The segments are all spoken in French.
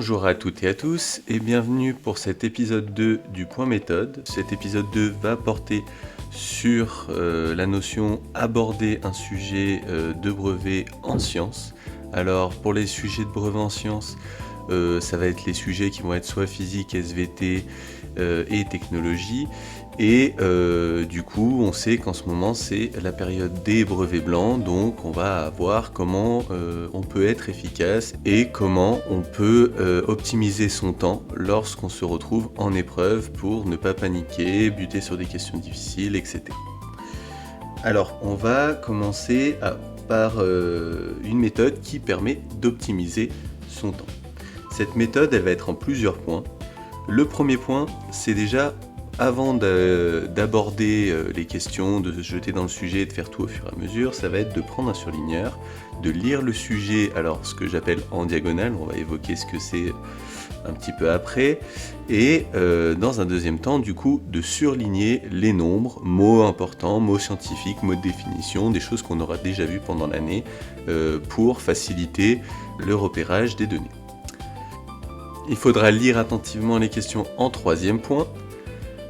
Bonjour à toutes et à tous et bienvenue pour cet épisode 2 du Point Méthode. Cet épisode 2 va porter sur la notion aborder un sujet de brevet en sciences. Alors pour les sujets de brevet en sciences, ça va être les sujets qui vont être soit physique, SVT et technologie. Et du coup, on sait qu'en ce moment, c'est la période des brevets blancs, donc on va voir comment on peut être efficace et comment on peut optimiser son temps lorsqu'on se retrouve en épreuve pour ne pas paniquer, buter sur des questions difficiles, etc. Alors, on va commencer par une méthode qui permet d'optimiser son temps. Cette méthode, elle va être en plusieurs points. Le premier point, c'est déjà avant d'aborder les questions, de se jeter dans le sujet et de faire tout au fur et à mesure, ça va être de prendre un surligneur, de lire le sujet, alors ce que j'appelle en diagonale, on va évoquer ce que c'est un petit peu après, et dans un deuxième temps, du coup, de surligner les nombres, mots importants, mots scientifiques, mots de définition, des choses qu'on aura déjà vues pendant l'année, pour faciliter le repérage des données. Il faudra lire attentivement les questions en troisième point,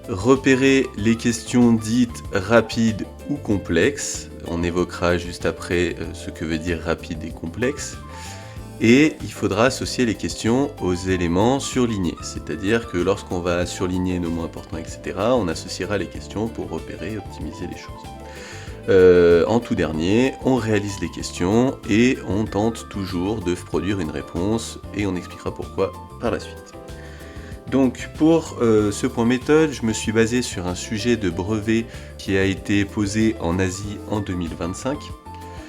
repérer les questions dites rapides ou complexes, on évoquera juste après ce que veut dire rapide et complexe, et il faudra associer les questions aux éléments surlignés, c'est-à-dire que lorsqu'on va surligner nos mots importants, etc., on associera les questions pour repérer et optimiser les choses. En tout dernier, on réalise les questions et on tente toujours de produire une réponse et on expliquera pourquoi par la suite. Donc pour ce point méthode, je me suis basé sur un sujet de brevet qui a été posé en Asie en 2025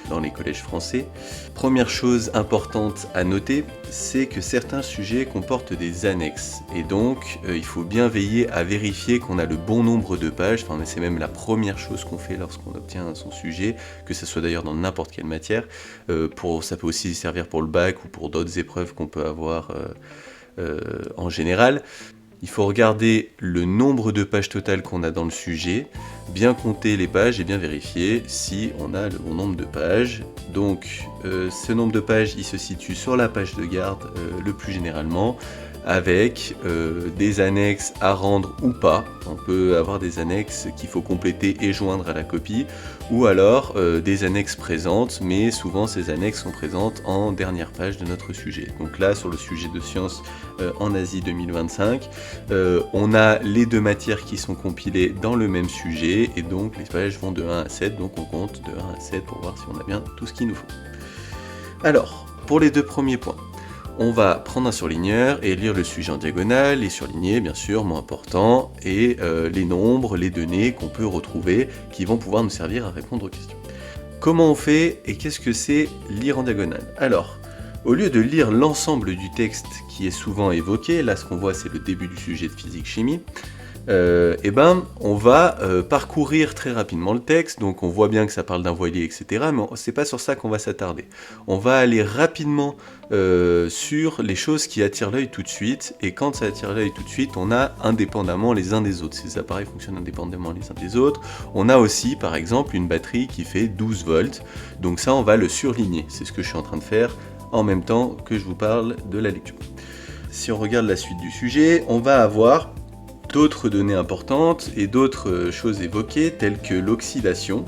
dans les collèges français. Première chose importante à noter, c'est que certains sujets comportent des annexes et donc il faut bien veiller à vérifier qu'on a le bon nombre de pages, enfin c'est même la première chose qu'on fait lorsqu'on obtient son sujet, que ce soit d'ailleurs dans n'importe quelle matière, ça peut aussi servir pour le bac ou pour d'autres épreuves qu'on peut avoir en général. Il faut regarder le nombre de pages totales qu'on a dans le sujet, bien compter les pages et bien vérifier si on a le bon nombre de pages. Donc ce nombre de pages, il se situe sur la page de garde le plus généralement, avec des annexes à rendre ou pas. On peut avoir des annexes qu'il faut compléter et joindre à la copie, ou alors des annexes présentes, mais souvent ces annexes sont présentes en dernière page de notre sujet. Donc là, sur le sujet de sciences en Asie 2025, on a les deux matières qui sont compilées dans le même sujet, et donc les pages vont de 1 à 7, donc on compte de 1 à 7 pour voir si on a bien tout ce qu'il nous faut. Alors, pour les deux premiers points, on va prendre un surligneur et lire le sujet en diagonale, et surligner bien sûr, mots importants, et les nombres, les données qu'on peut retrouver, qui vont pouvoir nous servir à répondre aux questions. Comment on fait et qu'est-ce que c'est lire en diagonale ? Alors, au lieu de lire l'ensemble du texte qui est souvent évoqué, là ce qu'on voit c'est le début du sujet de physique-chimie, on va parcourir très rapidement le texte, donc on voit bien que ça parle d'un voilier, etc., mais c'est pas sur ça qu'on va s'attarder. On va aller rapidement sur les choses qui attirent l'œil tout de suite, et quand ça attire l'œil tout de suite, on a indépendamment les uns des autres. Ces appareils fonctionnent indépendamment les uns des autres. On a aussi, par exemple, une batterie qui fait 12 volts, donc ça on va le surligner. C'est ce que je suis en train de faire en même temps que je vous parle de la lecture. Si on regarde la suite du sujet, on va avoir d'autres données importantes et d'autres choses évoquées telles que l'oxydation.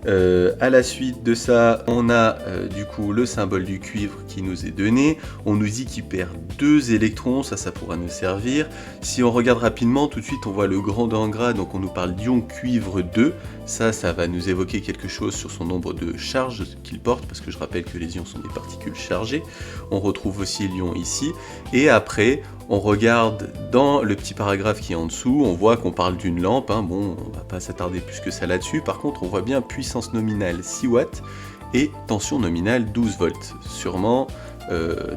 À la suite de ça, on a du coup le symbole du cuivre qui nous est donné. On nous dit qu'il perd 2 électrons, ça pourra nous servir. Si on regarde rapidement, tout de suite on voit le grand en gras, donc on nous parle d'ion cuivre 2. Ça va nous évoquer quelque chose sur son nombre de charges qu'il porte, parce que je rappelle que les ions sont des particules chargées. On retrouve aussi l'ion ici. Et après, on regarde dans le petit paragraphe qui est en dessous, on voit qu'on parle d'une lampe, bon, on va pas s'attarder plus que ça là-dessus. Par contre, on voit bien puissance nominale 6 watts et tension nominale 12 volts. Sûrement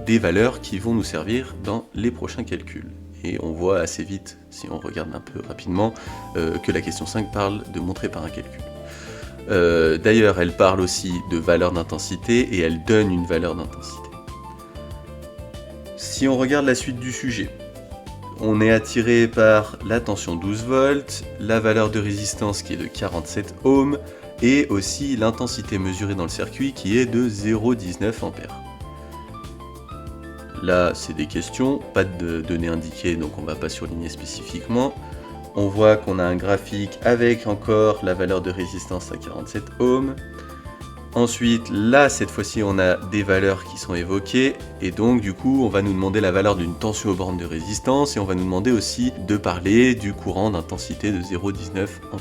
des valeurs qui vont nous servir dans les prochains calculs. Et on voit assez vite, si on regarde un peu rapidement, que la question 5 parle de montrer par un calcul. D'ailleurs, elle parle aussi de valeur d'intensité et elle donne une valeur d'intensité. Si on regarde la suite du sujet, on est attiré par la tension 12 volts, la valeur de résistance qui est de 47 ohms, et aussi l'intensité mesurée dans le circuit qui est de 0,19 ampères. là c'est des questions, pas de données indiquées, donc on ne va pas surligner spécifiquement. On voit qu'on a un graphique avec encore la valeur de résistance à 47 ohms. Ensuite, là, cette fois-ci, on a des valeurs qui sont évoquées, et donc, du coup, on va nous demander la valeur d'une tension aux bornes de résistance, et on va nous demander aussi de parler du courant d'intensité de 0,19 A.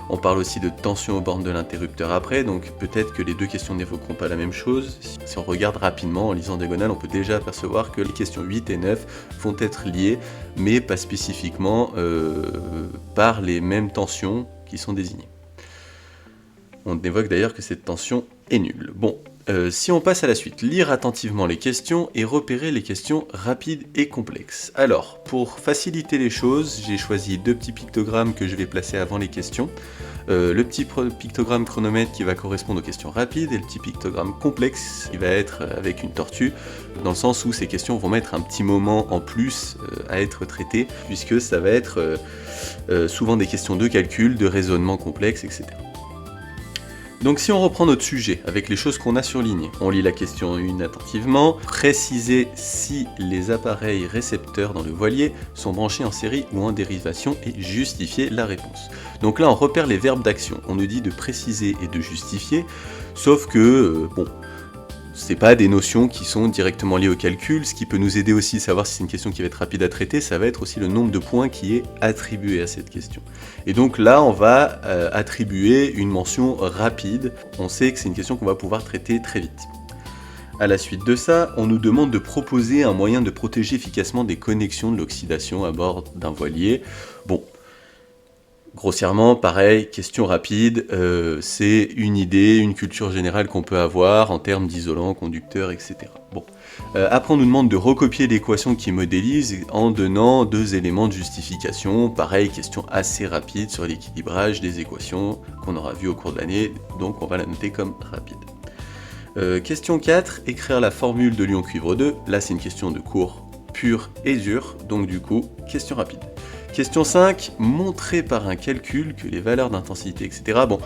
On parle aussi de tension aux bornes de l'interrupteur après, donc peut-être que les deux questions n'évoqueront pas la même chose. Si on regarde rapidement en lisant en diagonale, on peut déjà apercevoir que les questions 8 et 9 vont être liées, mais pas spécifiquement par les mêmes tensions qui sont désignées. On évoque d'ailleurs que cette tension est nulle. Bon, si on passe à la suite, lire attentivement les questions et repérer les questions rapides et complexes. Alors, pour faciliter les choses, j'ai choisi deux petits pictogrammes que je vais placer avant les questions. Le petit pictogramme chronomètre qui va correspondre aux questions rapides et le petit pictogramme complexe qui va être avec une tortue, dans le sens où ces questions vont mettre un petit moment en plus à être traitées, puisque ça va être souvent des questions de calcul, de raisonnement complexe, etc. Donc si on reprend notre sujet avec les choses qu'on a surlignées, on lit la question 1 attentivement, préciser si les appareils récepteurs dans le voilier sont branchés en série ou en dérivation et justifier la réponse. Donc là on repère les verbes d'action, on nous dit de préciser et de justifier, sauf que c'est pas des notions qui sont directement liées au calcul. Ce qui peut nous aider aussi à savoir si c'est une question qui va être rapide à traiter, ça va être aussi le nombre de points qui est attribué à cette question. Et donc là, on va attribuer une mention rapide. On sait que c'est une question qu'on va pouvoir traiter très vite. À la suite de ça, on nous demande de proposer un moyen de protéger efficacement des connexions de l'oxydation à bord d'un voilier. Bon. Grossièrement, pareil, question rapide, c'est une idée, une culture générale qu'on peut avoir en termes d'isolants, conducteurs, etc. Bon. Après, on nous demande de recopier l'équation qui modélise en donnant deux éléments de justification. Pareil, question assez rapide sur l'équilibrage des équations qu'on aura vu au cours de l'année, donc on va la noter comme rapide. Question 4, écrire la formule de l'ion cuivre 2. Là, c'est une question de cours pur et dur, donc du coup, question rapide. Question 5, montrer par un calcul que les valeurs d'intensité, etc. Bon,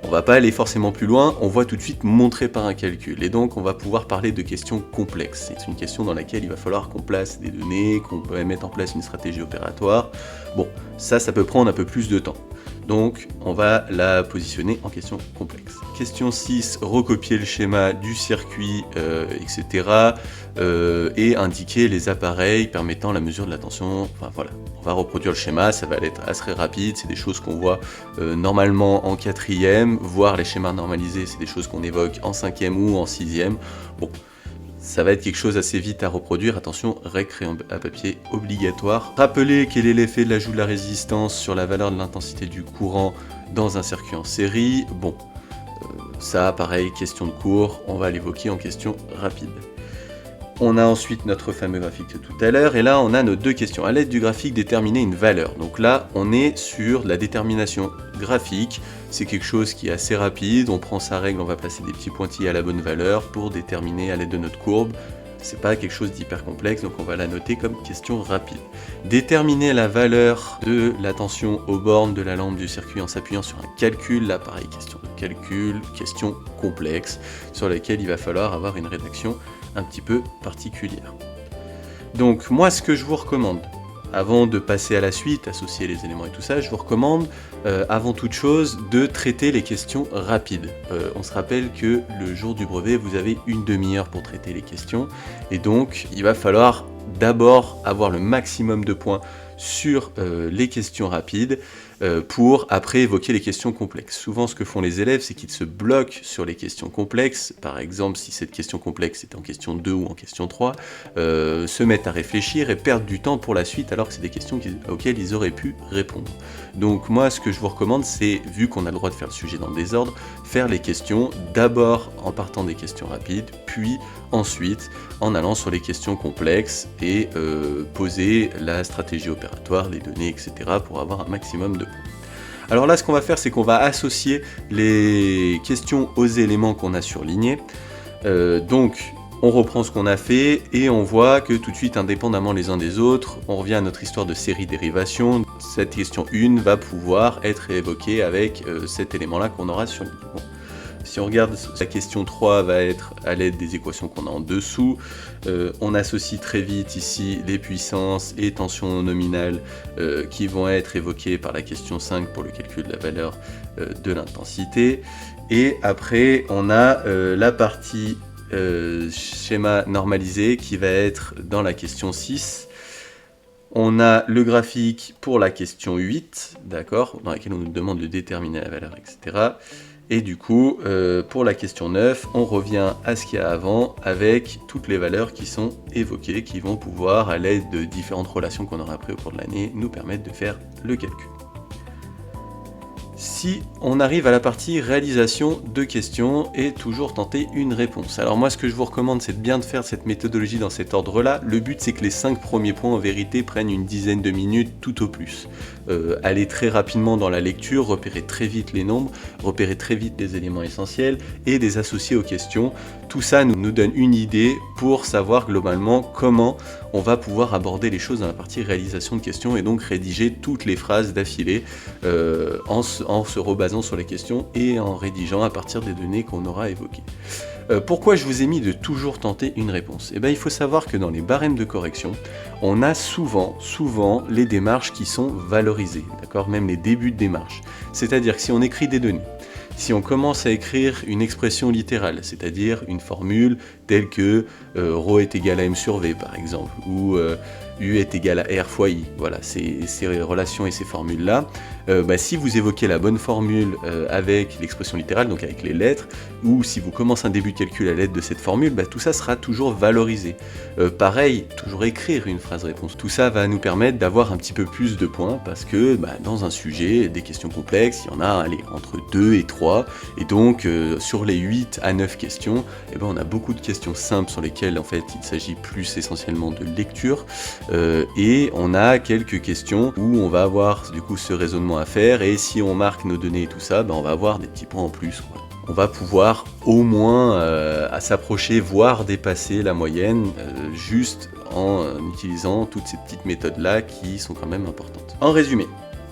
on va pas aller forcément plus loin, on voit tout de suite montrer par un calcul. Et donc, on va pouvoir parler de questions complexes. C'est une question dans laquelle il va falloir qu'on place des données, qu'on peut mettre en place une stratégie opératoire. Bon, ça peut prendre un peu plus de temps. Donc, on va la positionner en question complexe. Question 6, recopier le schéma du circuit, etc. Et indiquer les appareils permettant la mesure de la tension. Enfin voilà, on va reproduire le schéma, ça va être assez rapide, c'est des choses qu'on voit normalement en 4e, voire les schémas normalisés, c'est des choses qu'on évoque en 5e ou en 6e. Bon, ça va être quelque chose assez vite à reproduire. Attention, règle crayon à papier obligatoire. Rappelez quel est l'effet de l'ajout de la résistance sur la valeur de l'intensité du courant dans un circuit en série. Bon, ça, pareil, question de cours, on va l'évoquer en question rapide. On a ensuite notre fameux graphique de tout à l'heure, et là on a nos deux questions. À l'aide du graphique, déterminer une valeur. Donc là, on est sur la détermination graphique. C'est quelque chose qui est assez rapide, on prend sa règle, on va placer des petits pointillés à la bonne valeur pour déterminer à l'aide de notre courbe. C'est pas quelque chose d'hyper complexe, donc on va la noter comme question rapide. Déterminer la valeur de la tension aux bornes de la lampe du circuit en s'appuyant sur un calcul. Là, pareil, question de calcul, question complexe, sur laquelle il va falloir avoir une rédaction un petit peu particulière. Donc moi, ce que je vous recommande, avant de passer à la suite, associer les éléments et tout ça, je vous recommande avant toute chose de traiter les questions rapides. On se rappelle que le jour du brevet, vous avez une demi-heure pour traiter les questions, et donc il va falloir d'abord avoir le maximum de points sur les questions rapides pour après évoquer les questions complexes. Souvent ce que font les élèves, c'est qu'ils se bloquent sur les questions complexes. Par exemple, si cette question complexe est en question 2 ou en question 3, se mettent à réfléchir et perdent du temps pour la suite alors que c'est des questions auxquelles ils auraient pu répondre. Donc moi, ce que je vous recommande, c'est, vu qu'on a le droit de faire le sujet dans le désordre, faire les questions d'abord en partant des questions rapides, puis ensuite en allant sur les questions complexes et poser la stratégie opératoire, les données, etc. pour avoir un maximum de points. Alors là, ce qu'on va faire, c'est qu'on va associer les questions aux éléments qu'on a surlignés. Donc, on reprend ce qu'on a fait et on voit que tout de suite, indépendamment les uns des autres, on revient à notre histoire de série-dérivation. Cette question 1 va pouvoir être évoquée avec cet élément-là qu'on aura surligné. Bon. Si on regarde, la question 3 va être à l'aide des équations qu'on a en dessous. On associe très vite ici les puissances et tensions nominales qui vont être évoquées par la question 5 pour le calcul de la valeur de l'intensité. Et après, on a la partie schéma normalisé qui va être dans la question 6. On a le graphique pour la question 8, d'accord, dans laquelle on nous demande de déterminer la valeur, etc. Et du coup, pour la question 9, on revient à ce qu'il y a avant avec toutes les valeurs qui sont évoquées, qui vont pouvoir, à l'aide de différentes relations qu'on aura appris au cours de l'année, nous permettre de faire le calcul. Si on arrive à la partie réalisation de questions et toujours tenter une réponse. Alors moi ce que je vous recommande c'est bien de faire cette méthodologie dans cet ordre-là. Le but c'est que les 5 premiers points en vérité prennent une dizaine de minutes tout au plus. Allez très rapidement dans la lecture, repérez très vite les nombres, repérez très vite les éléments essentiels et les associer aux questions. Tout ça nous donne une idée pour savoir globalement comment on va pouvoir aborder les choses dans la partie réalisation de questions et donc rédiger toutes les phrases d'affilée en se rebasant sur les questions et en rédigeant à partir des données qu'on aura évoquées. Pourquoi je vous ai mis de toujours tenter une réponse? Eh bien, il faut savoir que dans les barèmes de correction, on a souvent les démarches qui sont valorisées, d'accord, même les débuts de démarche. C'est-à-dire que si on écrit des données, si on commence à écrire une expression littérale, c'est-à-dire une formule telle que ρ est égal à m sur v par exemple, ou U est égal à R fois I, voilà, ces relations et ces formules-là, si vous évoquez la bonne formule avec l'expression littérale, donc avec les lettres, ou si vous commencez un début de calcul à l'aide de cette formule, tout ça sera toujours valorisé. Pareil, toujours écrire une phrase réponse. Tout ça va nous permettre d'avoir un petit peu plus de points, parce que dans un sujet, des questions complexes, il y en a entre 2 et 3, et donc sur les 8 à 9 questions, on a beaucoup de questions simples sur lesquelles en fait il s'agit plus essentiellement de lecture, et on a quelques questions où on va avoir du coup ce raisonnement à faire, et si on marque nos données et tout ça, on va avoir des petits points en plus, quoi. On va pouvoir au moins à s'approcher, voire dépasser la moyenne, juste en utilisant toutes ces petites méthodes-là qui sont quand même importantes. En résumé,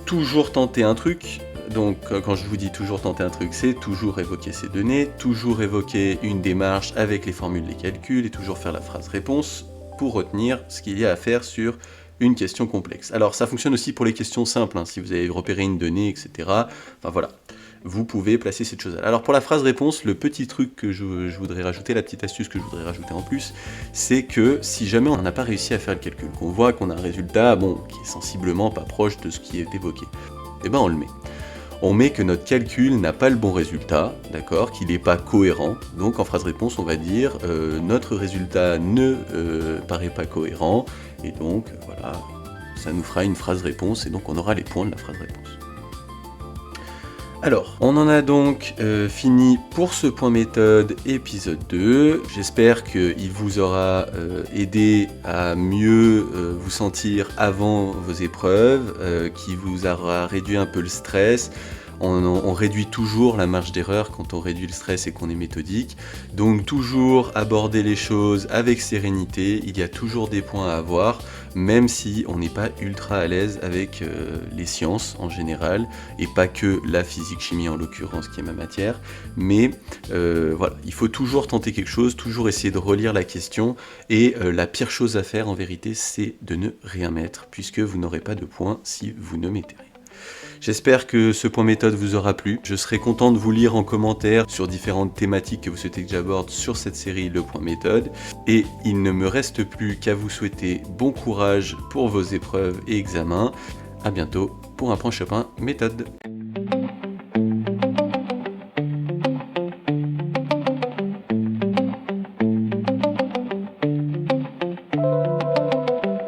toujours tenter un truc. Donc quand je vous dis toujours tenter un truc, c'est toujours évoquer ces données, toujours évoquer une démarche avec les formules des calculs et toujours faire la phrase réponse pour retenir ce qu'il y a à faire sur une question complexe. Alors ça fonctionne aussi pour les questions simples, si vous avez repéré une donnée, etc. Enfin voilà, vous pouvez placer cette chose-là. Alors pour la phrase réponse, le petit truc que je voudrais rajouter, la petite astuce que je voudrais rajouter en plus, c'est que si jamais on n'a pas réussi à faire le calcul, qu'on voit qu'on a un résultat qui est sensiblement pas proche de ce qui est évoqué, on le met. On met que notre calcul n'a pas le bon résultat, d'accord, qu'il n'est pas cohérent. Donc en phrase réponse, on va dire notre résultat ne paraît pas cohérent, et donc voilà, ça nous fera une phrase réponse, et donc on aura les points de la phrase réponse. Alors, on en a donc fini pour ce point méthode épisode 2. J'espère qu'il vous aura aidé à mieux vous sentir avant vos épreuves, qui vous aura réduit un peu le stress. On réduit toujours la marge d'erreur quand on réduit le stress et qu'on est méthodique. Donc toujours aborder les choses avec sérénité, il y a toujours des points à avoir, même si on n'est pas ultra à l'aise avec les sciences en général, et pas que la physique-chimie en l'occurrence qui est ma matière. Mais voilà, il faut toujours tenter quelque chose, toujours essayer de relire la question, et la pire chose à faire en vérité, c'est de ne rien mettre, puisque vous n'aurez pas de points si vous ne mettez rien. J'espère que ce point méthode vous aura plu. Je serai content de vous lire en commentaire sur différentes thématiques que vous souhaitez que j'aborde sur cette série Le Point Méthode. Et il ne me reste plus qu'à vous souhaiter bon courage pour vos épreuves et examens. A bientôt pour un prochain point méthode.